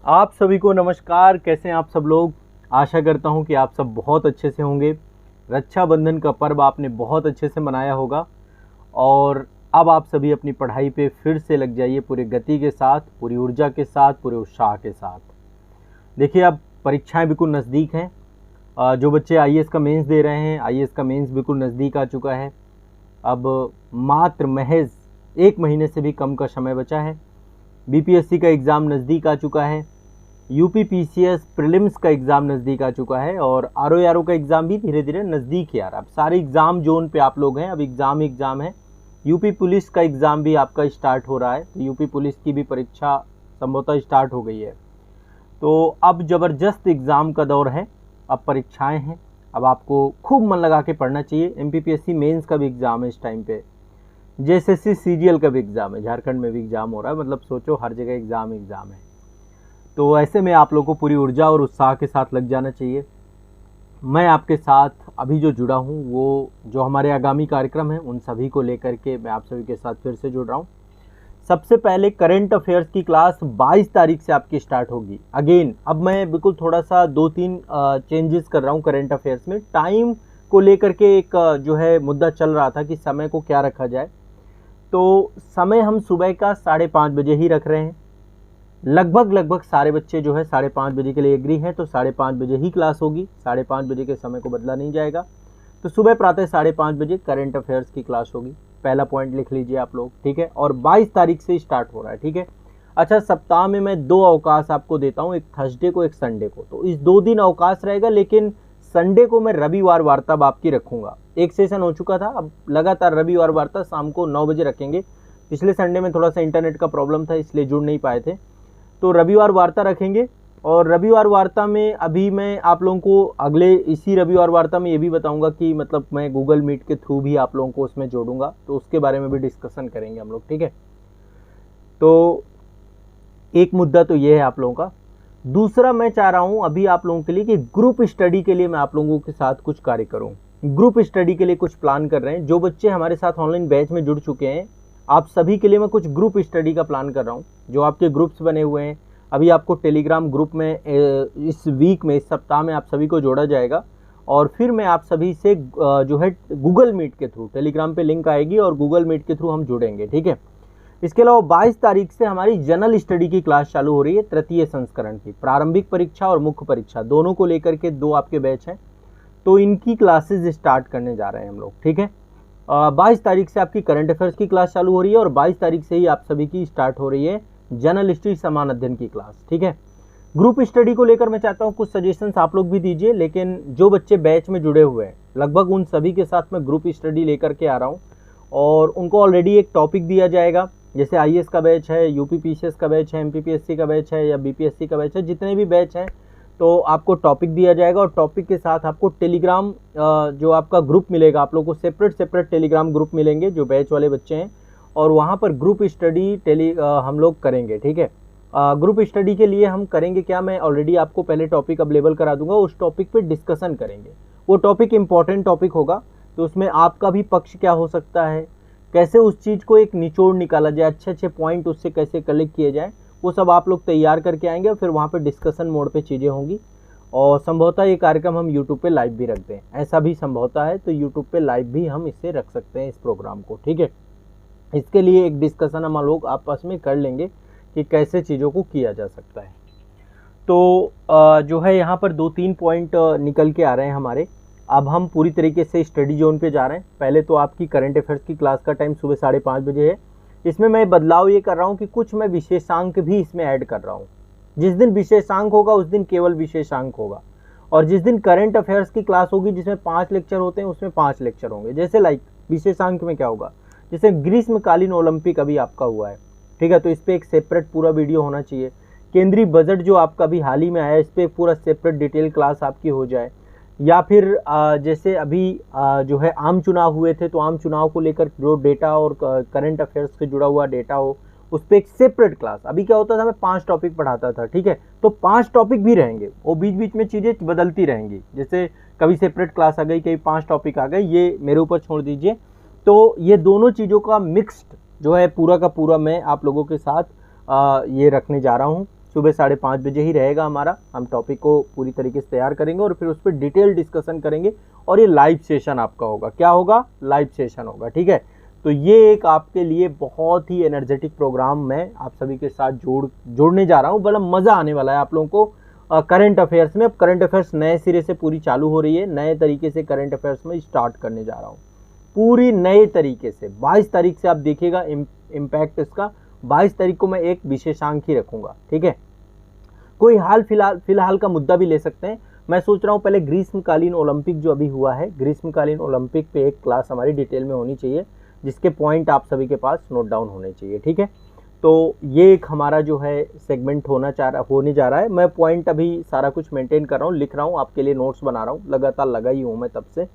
आप सभी को नमस्कार। कैसे हैं आप सब लोग? आशा करता हूं कि आप सब बहुत अच्छे से होंगे। रक्षाबंधन का पर्व आपने बहुत अच्छे से मनाया होगा और अब आप सभी अपनी पढ़ाई पे फिर से लग जाइए पूरी गति के साथ, पूरी ऊर्जा के साथ, पूरे उत्साह के साथ। देखिए, अब परीक्षाएं बिल्कुल नज़दीक हैं। जो बच्चे आईएएस का मेंस दे रहे हैं, आईएएस का मेंस बिल्कुल नज़दीक आ चुका है। अब मात्र महज 1 महीने से भी कम का समय बचा है। बीपीएससी का एग्ज़ाम नज़दीक आ चुका है। यूपी पीसीएस प्रीलिम्स का एग्ज़ाम नज़दीक आ चुका है और आरओ का एग्ज़ाम भी धीरे धीरे नज़दीक ही आ रहा है। अब सारे एग्ज़ाम जोन पे आप लोग हैं, अब एग्ज़ाम है। यूपी पुलिस का एग्ज़ाम भी आपका स्टार्ट हो रहा है, तो यूपी पुलिस की भी परीक्षा संभवतः स्टार्ट हो गई है। तो अब ज़बरदस्त एग्ज़ाम का दौर है, अब परीक्षाएं हैं। अब आपको खूब मन लगा के पढ़ना चाहिए। एमपीपीएससी मेंस का भी एग्ज़ाम है इस टाइम पे, जेएसएससी सीजीएल का भी एग्ज़ाम है, झारखंड में भी एग्ज़ाम हो रहा है। मतलब सोचो, हर जगह एग्ज़ाम है। तो ऐसे में आप लोगों को पूरी ऊर्जा और उत्साह के साथ लग जाना चाहिए। मैं आपके साथ अभी जो जुड़ा हूँ, वो जो हमारे आगामी कार्यक्रम हैं उन सभी को लेकर के मैं आप सभी के साथ फिर से जुड़ रहा हूँ। सबसे पहले करंट अफेयर्स की क्लास 22 तारीख से आपकी स्टार्ट होगी। अगेन अब मैं बिल्कुल थोड़ा सा 2-3 चेंजेस कर रहा हूँ करंट अफेयर्स में। टाइम को लेकर के एक जो है मुद्दा चल रहा था कि समय को क्या रखा जाए, तो समय हम सुबह का 5:30 बजे ही रख रहे हैं। लगभग सारे बच्चे जो है 5:30 बजे के लिए एग्री हैं, तो 5:30 बजे ही क्लास होगी। 5:30 बजे के समय को बदला नहीं जाएगा। तो सुबह प्रातः 5:30 बजे करंट अफेयर्स की क्लास होगी। पहला पॉइंट लिख लीजिए आप लोग, ठीक है। और 22 तारीख से स्टार्ट हो रहा है, ठीक है। अच्छा, सप्ताह में मैं 2 अवकाश आपको देता हूँ, एक थर्सडे को, एक संडे को। तो इस 2 दिन अवकाश रहेगा, लेकिन संडे को मैं रविवार वार्ता आपकी रखूंगा। एक सेशन हो चुका था, अब लगातार रविवार वार्ता शाम को 9 बजे रखेंगे। पिछले संडे में थोड़ा सा इंटरनेट का प्रॉब्लम था, इसलिए जुड़ नहीं पाए थे। तो रविवार वार्ता रखेंगे। और रविवार वार्ता में अभी मैं आप लोगों को अगले इसी रविवार वार्ता में ये भी बताऊंगा कि मतलब मैं गूगल मीट के थ्रू भी आप लोगों को उसमें जोड़ूंगा, तो उसके बारे में भी डिस्कशन करेंगे हम लोग, ठीक है। तो एक मुद्दा तो ये है आप लोगों का। दूसरा, मैं चाह रहा हूं अभी आप लोगों के लिए कि ग्रुप स्टडी के लिए मैं आप लोगों के साथ कुछ कार्य करूं। ग्रुप स्टडी के लिए कुछ प्लान कर रहे हैं। जो बच्चे हमारे साथ ऑनलाइन बैच में जुड़ चुके हैं, आप सभी के लिए मैं कुछ ग्रुप स्टडी का प्लान कर रहा हूँ। जो आपके ग्रुप्स बने हुए हैं, अभी आपको टेलीग्राम ग्रुप में इस वीक में, इस सप्ताह में आप सभी को जोड़ा जाएगा। और फिर मैं आप सभी से जो है गूगल मीट के थ्रू, टेलीग्राम पे लिंक आएगी और गूगल मीट के थ्रू हम जुड़ेंगे, ठीक है। इसके अलावा 22 तारीख से हमारी जनरल स्टडी की क्लास चालू हो रही है, तृतीय संस्करण की। प्रारंभिक परीक्षा और मुख्य परीक्षा दोनों को लेकर के 2 आपके बैच हैं, तो इनकी क्लासेज स्टार्ट करने जा रहे हैं हम लोग, ठीक है। 22 तारीख से आपकी करंट अफेयर्स की क्लास चालू हो रही है और 22 तारीख से ही आप सभी की स्टार्ट हो रही है जनरल हिस्ट्री समान अध्ययन की क्लास, ठीक है। ग्रुप स्टडी को लेकर मैं चाहता हूं कुछ सजेशंस आप लोग भी दीजिए, लेकिन जो बच्चे बैच में जुड़े हुए हैं लगभग उन सभी के साथ मैं ग्रुप स्टडी लेकर के आ रहा हूं और उनको ऑलरेडी एक टॉपिक दिया जाएगा। जैसे आईएएस का बैच है, यूपी पीसीएस का बैच है, एमपीपीएससी का बैच है या बीपीएससी का बैच है, जितने भी बैच हैं, तो आपको टॉपिक दिया जाएगा और टॉपिक के साथ आपको टेलीग्राम जो आपका ग्रुप मिलेगा, आप लोगों को सेपरेट टेलीग्राम ग्रुप मिलेंगे जो बैच वाले बच्चे हैं, और वहाँ पर ग्रुप स्टडी हम लोग करेंगे, ठीक है। ग्रुप स्टडी के लिए हम करेंगे क्या, मैं ऑलरेडी आपको पहले टॉपिक अवेलेबल करा दूंगा, उस टॉपिक पे डिस्कशन करेंगे। वो टॉपिक इंपॉर्टेंट टॉपिक होगा, तो उसमें आपका भी पक्ष क्या हो सकता है, कैसे उस चीज़ को एक निचोड़ निकाला जाए, अच्छे पॉइंट उससे कैसे कलेक्ट किए जाए, वो सब आप लोग तैयार करके आएंगे और फिर वहाँ पे डिस्कशन मोड पे चीज़ें होंगी। और संभवतः ये कार्यक्रम हम यूट्यूब पे लाइव भी रख दें, ऐसा भी संभवतः है, तो यूट्यूब पे लाइव भी हम इसे रख सकते हैं इस प्रोग्राम को, ठीक है। इसके लिए एक डिस्कशन हम लोग आपस में कर लेंगे कि कैसे चीज़ों को किया जा सकता है। तो जो है यहाँ पर 2-3 पॉइंट निकल के आ रहे हैं हमारे। अब हम पूरी तरीके से स्टडी जोन पे जा रहे हैं। पहले तो आपकी करंट अफेयर्स की क्लास का टाइम सुबह 5:30 बजे है। इसमें मैं बदलाव ये कर रहा हूँ कि कुछ मैं विशेषांक भी इसमें ऐड कर रहा हूँ। जिस दिन विशेषांक होगा उस दिन केवल विशेषांक होगा, और जिस दिन करंट अफेयर्स की क्लास होगी जिसमें 5 लेक्चर होते हैं उसमें 5 लेक्चर होंगे। जैसे लाइक विशेषांक में क्या होगा, जैसे ग्रीष्मकालीन ओलंपिक अभी आपका हुआ है, ठीक है, तो इस पर एक सेपरेट पूरा वीडियो होना चाहिए। केंद्रीय बजट जो आपका अभी हाल ही में आया, इस पर पूरा सेपरेट डिटेल क्लास आपकी हो जाए। या फिर जैसे अभी जो है आम चुनाव हुए थे, तो आम चुनाव को लेकर जो डेटा और करंट अफेयर्स से जुड़ा हुआ डेटा हो, उस पर एक सेपरेट क्लास। अभी क्या होता था, मैं 5 टॉपिक पढ़ाता था, ठीक है, तो 5 टॉपिक भी रहेंगे, वो बीच बीच में चीज़ें बदलती रहेंगी। जैसे कभी सेपरेट क्लास आ गई, कभी 5 टॉपिक आ गए, ये मेरे ऊपर छोड़ दीजिए। तो ये दोनों चीज़ों का मिक्स्ड जो है पूरा का पूरा मैं आप लोगों के साथ ये रखने जा रहा हूँ। सुबह 5:30 बजे ही रहेगा हमारा। हम टॉपिक को पूरी तरीके से तैयार करेंगे और फिर उस पर डिटेल डिस्कशन करेंगे और ये लाइव सेशन आपका होगा। क्या होगा? लाइव सेशन होगा, ठीक है। तो ये एक आपके लिए बहुत ही एनर्जेटिक प्रोग्राम मैं आप सभी के साथ जोड़ने जा रहा हूँ। बड़ा मज़ा आने वाला है आप लोगों को करंट अफेयर्स में। अब करंट अफेयर्स नए सिरे से पूरी चालू हो रही है, नए तरीके से करंट अफेयर्स में स्टार्ट करने जा रहा हूँ पूरी नए तरीके से। 22 तारीख से आप देखिएगा इम्पैक्ट इसका। 22 तारीख को मैं एक विशेषांक ही रखूँगा, ठीक है। कोई फिलहाल का मुद्दा भी ले सकते हैं। मैं सोच रहा हूँ पहले ग्रीष्मकालीन ओलंपिक जो अभी हुआ है, ग्रीष्मकालीन ओलंपिक पे एक क्लास हमारी डिटेल में होनी चाहिए, जिसके पॉइंट आप सभी के पास नोट डाउन होने चाहिए, ठीक है। तो ये एक हमारा जो है सेगमेंट होने जा रहा है। मैं पॉइंट अभी सारा कुछ मेंटेन कर रहा हूँ, लिख रहा हूँ, आपके लिए नोट्स बना रहा हूँ, लगातार लगा ही हूँ मैं तब से।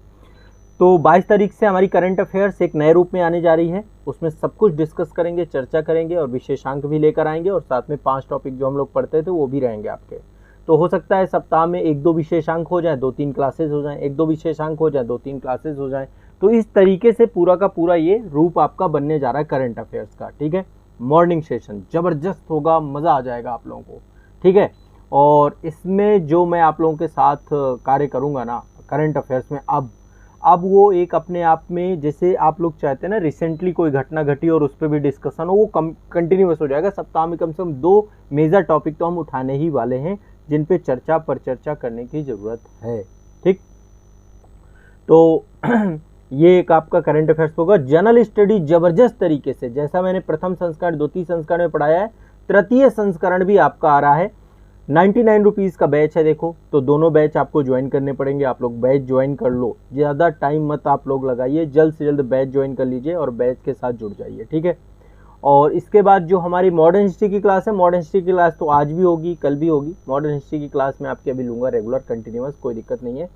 तो 22 तारीख से हमारी करंट अफेयर्स एक नए रूप में आने जा रही है। उसमें सब कुछ डिस्कस करेंगे, चर्चा करेंगे और विशेषांक भी लेकर आएंगे और साथ में 5 टॉपिक जो हम लोग पढ़ते थे वो भी रहेंगे आपके। तो हो सकता है सप्ताह में 1-2 विशेषांक हो जाए, 2-3 क्लासेज हो जाएं, 1-2 विशेषांक हो जाए, 2-3 क्लासेज हो जाएं। तो इस तरीके से पूरा का पूरा ये रूप आपका बनने जा रहा है करंट अफेयर्स का, ठीक है। मॉर्निंग सेशन ज़बरदस्त होगा, मज़ा आ जाएगा आप लोगों को, ठीक है। और इसमें जो मैं आप लोगों के साथ कार्य करूँगा ना करंट अफेयर्स में, अब वो एक अपने आप में, जैसे आप लोग चाहते हैं ना रिसेंटली कोई घटना घटी और उस पर भी डिस्कशन हो, वो कंटिन्यूस हो जाएगा। सप्ताह में कम से कम 2 मेजर टॉपिक तो हम उठाने ही वाले हैं जिन पे चर्चा पर चर्चा करने की ज़रूरत है, ठीक। तो ये एक आपका करंट अफेयर्स होगा। जनरल स्टडी ज़बरदस्त तरीके से, जैसा मैंने प्रथम संस्करण, द्वितीय संस्करण में पढ़ाया है, तृतीय संस्करण भी आपका आ रहा है। 99 रुपीज़ का बैच है देखो। तो दोनों बैच आपको ज्वाइन करने पड़ेंगे। आप लोग बैच ज्वाइन कर लो, ज़्यादा टाइम मत आप लोग लगाइए, जल्द से जल्द बैच ज्वाइन कर लीजिए और बैच के साथ जुड़ जाइए, ठीक है। और इसके बाद जो हमारी मॉडर्न हिस्ट्री की क्लास है, मॉडर्न हिस्ट्री की क्लास तो आज भी होगी, कल भी होगी। मॉडर्न हिस्ट्री की क्लास में आपकी अभी लूँगा रेगुलर कंटिन्यूअस, कोई दिक्कत नहीं है।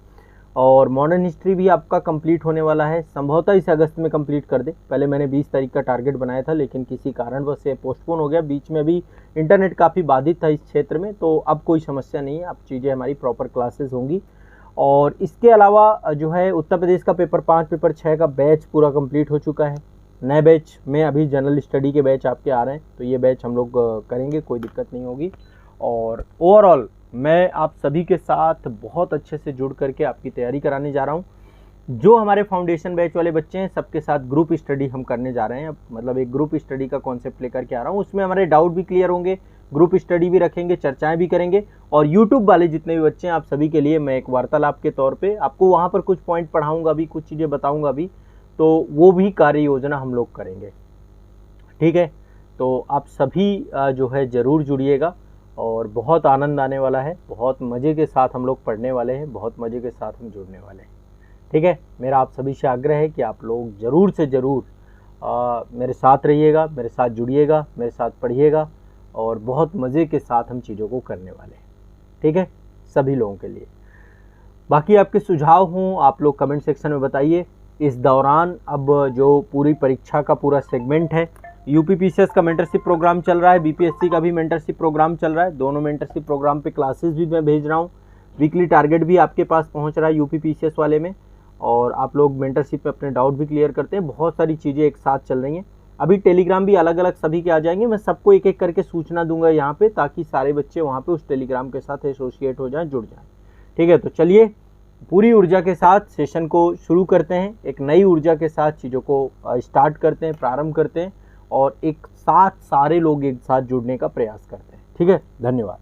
और मॉडर्न हिस्ट्री भी आपका कंप्लीट होने वाला है, संभवतः इस अगस्त में कंप्लीट कर दे। पहले मैंने 20 तारीख का टारगेट बनाया था, लेकिन किसी कारणवश से पोस्टपोन हो गया। बीच में भी इंटरनेट काफ़ी बाधित था इस क्षेत्र में, तो अब कोई समस्या नहीं है, अब चीज़ें हमारी प्रॉपर क्लासेस होंगी। और इसके अलावा जो है उत्तर प्रदेश का पेपर 5, पेपर 6 का बैच पूरा कंप्लीट हो चुका है। नए बैच में अभी जनरल स्टडी के बैच आपके आ रहे हैं, तो ये बैच हम लोग करेंगे, कोई दिक्कत नहीं होगी। और ओवरऑल मैं आप सभी के साथ बहुत अच्छे से जुड़ करके आपकी तैयारी कराने जा रहा हूँ। जो हमारे फाउंडेशन बैच वाले बच्चे हैं सबके साथ ग्रुप स्टडी हम करने जा रहे हैं। मतलब एक ग्रुप स्टडी का कॉन्सेप्ट लेकर के आ रहा हूँ, उसमें हमारे डाउट भी क्लियर होंगे, ग्रुप स्टडी भी रखेंगे, चर्चाएं भी करेंगे। और यूट्यूब वाले जितने भी बच्चे हैं आप सभी के लिए मैं एक वार्तालाप के तौर पे आपको वहाँ पर कुछ पॉइंट पढ़ाऊँगा भी, कुछ चीज़ें बताऊँगा भी, तो वो भी कार्य योजना हम लोग करेंगे, ठीक है। तो आप सभी जो है ज़रूर जुड़िएगा और बहुत आनंद आने वाला है, बहुत मज़े के साथ हम लोग पढ़ने वाले हैं, बहुत मज़े के साथ हम जुड़ने वाले हैं, ठीक है। मेरा आप सभी से आग्रह है कि आप लोग ज़रूर से ज़रूर मेरे साथ रहिएगा, मेरे साथ जुड़िएगा, मेरे साथ पढ़िएगा और बहुत मज़े के साथ हम चीज़ों को करने वाले हैं, ठीक है, सभी लोगों के लिए। बाकी आपके सुझाव हों आप लोग कमेंट सेक्शन में बताइए। इस दौरान अब जो पूरी परीक्षा का पूरा सेगमेंट है, यूपीपीसीएस का मेंटरशिप प्रोग्राम चल रहा है, बीपीएससी का भी मेंटरशिप प्रोग्राम चल रहा है। दोनों मेंटरशिप प्रोग्राम पे क्लासेस भी मैं भेज रहा हूँ। वीकली टारगेट भी आपके पास पहुँच रहा है यूपीपीसीएस वाले में, और आप लोग मेंटरशिप पे अपने डाउट भी क्लियर करते हैं। बहुत सारी चीज़ें एक साथ चल रही हैं। अभी टेलीग्राम भी अलग अलग सभी के आ जाएंगे, मैं सबको एक एक करके सूचना दूंगा यहाँ पे, ताकि सारे बच्चे वहाँ पे उस टेलीग्राम के साथ एसोसिएट हो जाएं, जुड़ जाएं, ठीक है। तो चलिए पूरी ऊर्जा के साथ सेशन को शुरू करते हैं, एक नई ऊर्जा के साथ चीज़ों को स्टार्ट करते हैं, प्रारंभ करते हैं और एक साथ सारे लोग एक साथ जुड़ने का प्रयास करते हैं, ठीक है। धन्यवाद।